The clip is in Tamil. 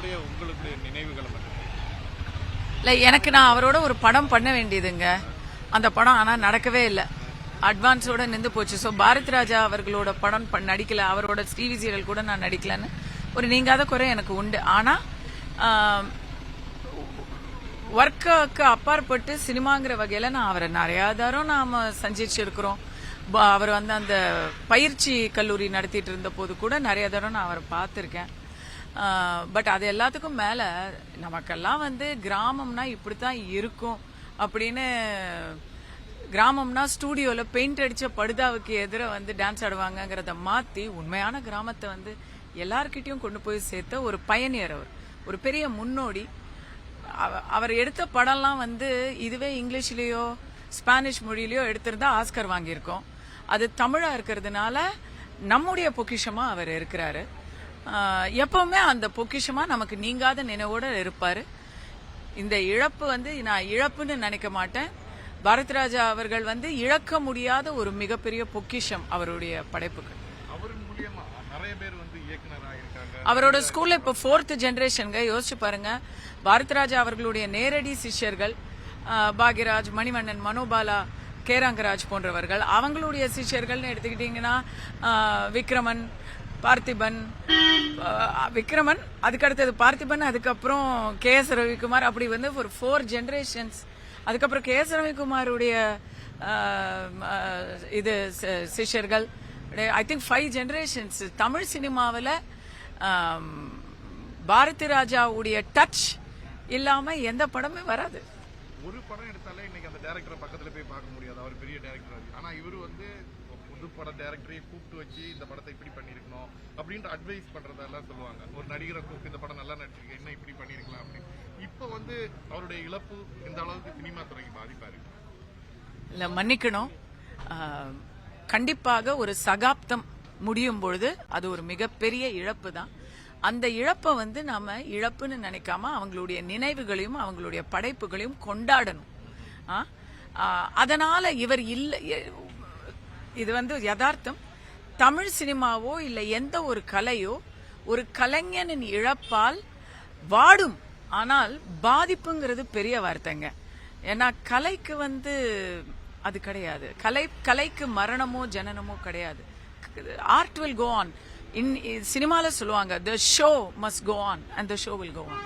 அவருடைய உங்களுடைய நினைவுகளை இல்லை, எனக்கு நான் அவரோட ஒரு படம் பண்ண வேண்டியதுங்க. அந்த படம் ஆனால் நடக்கவே இல்லை, அட்வான்ஸோட நின்று போச்சு. ஸோ பாரத் ராஜா அவர்களோட படம் நடிக்கல, அவரோட டிவி சீரியல் கூட நான் நடிக்கலன்னு ஒரு நீங்காத குறை எனக்கு உண்டு. ஆனால் ஒர்க்கு அப்பாற்பட்டு சினிமாங்கிற வகையில் நான் அவரை நிறையா தரம் நாம் சந்திச்சிருக்கிறோம். அவர் வந்து அந்த பயிற்சி கல்லூரி நடத்திட்டு இருந்த போது கூட நிறைய தரம் நான் அவரை பார்த்துருக்கேன். பட் அது எல்லாத்துக்கும் மேலே நமக்கெல்லாம் வந்து கிராமம்னா இப்படித்தான் இருக்கும் அப்படின்னு, கிராமம்னா ஸ்டூடியோவில் பெயிண்ட் அடித்த படுதாவுக்கு எதிர வந்து டான்ஸ் ஆடுவாங்கங்கிறத மாற்றி உண்மையான கிராமத்தை வந்து எல்லார்கிட்டையும் கொண்டு போய் சேர்த்த ஒரு பயணியர். அவர் ஒரு பெரிய முன்னோடி. அவர் எடுத்த படம்லாம் வந்து இதுவே இங்கிலீஷ்லேயோ ஸ்பானிஷ் மொழியிலையோ எடுத்திருந்தா ஆஸ்கர் வாங்கியிருக்கோம். அது தமிழாக இருக்கிறதுனால நம்முடைய பொக்கிஷமாக அவர் இருக்கிறாரு. எப்பவுமே அந்த பொக்கிஷமாக நமக்கு நீங்காத நினைவோடு இருப்பார். இந்த இழப்பு வந்து நான் இழப்புன்னு நினைக்க மாட்டேன். பாரத்ராஜா அவர்கள் வந்து இழக்க முடியாத ஒரு மிகப்பெரிய பொக்கிஷம் அவருடைய படைப்புகள். அவரோட ஸ்கூல்ல இப்ப 4th ஜெனரேஷன்ங்க. யோசிச்சு பாருங்க, பாரத்ராஜா அவர்களுடைய நேரடி சிஷ்யர்கள் பாக்யராஜ், மணிவண்ணன், மனோபாலா, கேரங்கராஜ் போன்றவர்கள். அவங்களுடைய சிஷ்யர்கள்னு எடுத்துக்கிட்டீங்கன்னா விக்ரமன், பார்த்திபன், விக்ரமன், அதுக்கடுத்தது பார்த்திபன், அதுக்கப்புறம் KS ரவிக்குமார், அப்படி வந்து ஒரு 4 ஜெனரேஷன்ஸ். அதுக்கப்புறம் KS ரவிக்குமாருடைய இது சிஷ்யர்கள். I think 5 generations. தமிழ் சினிமாவில் பாரதி ராஜாவுடைய டச் இல்லாம எந்த படமே வராது. ஒரு படம் எடுத்தாலே இன்னைக்கு அந்த டைரக்டரை பக்கத்துல போய் பார்க்க முடியாது, அவர் பெரிய டைரக்டர். ஆனா இவரு வந்து புது பட டைரக்டரை கூப்பிட்டு வச்சு இந்த படத்தை இப்படி பண்ணிருக்கணும் அப்படின்ற அட்வைஸ் பண்றதெல்லாம் சொல்லுவாங்க. ஒரு நடிகரை கூப்பிட்டு இந்த படம் நல்லா நடிச்சிருக்க, என்ன இப்படி பண்ணிருக்கலாம் அப்படின்னு. இப்ப வந்து அவருடைய இழப்பு இந்த அளவுக்கு சினிமா துறைக்கு பாதிப்பாரு இல்ல, மன்னிக்கணும். கண்டிப்பாக ஒரு சகாப்தம் முடியும் பொழுது அது ஒரு மிகப்பெரிய இழப்பு தான். அந்த இழப்பை வந்து நாம இழப்புன்னு நினைக்காம அவங்களுடைய நினைவுகளையும் அவங்களுடைய படைப்புகளையும் கொண்டாடணும். அதனால இவர் இல்லை, இது வந்து யதார்த்தம். தமிழ் சினிமாவோ இல்லை எந்த ஒரு கலையோ ஒரு கலைஞனின் இழப்பால் வாடும், ஆனால் பாதிப்புங்கிறது பெரிய வார்த்தைங்க. ஏன்னா கலைக்கு வந்து அது கிடையாது. கலைக்கு மரணமோ ஜனனமோ கிடையாது. Art will go on. In சினிமால சொல்லுவாங்க, the show must go on and the show will go on.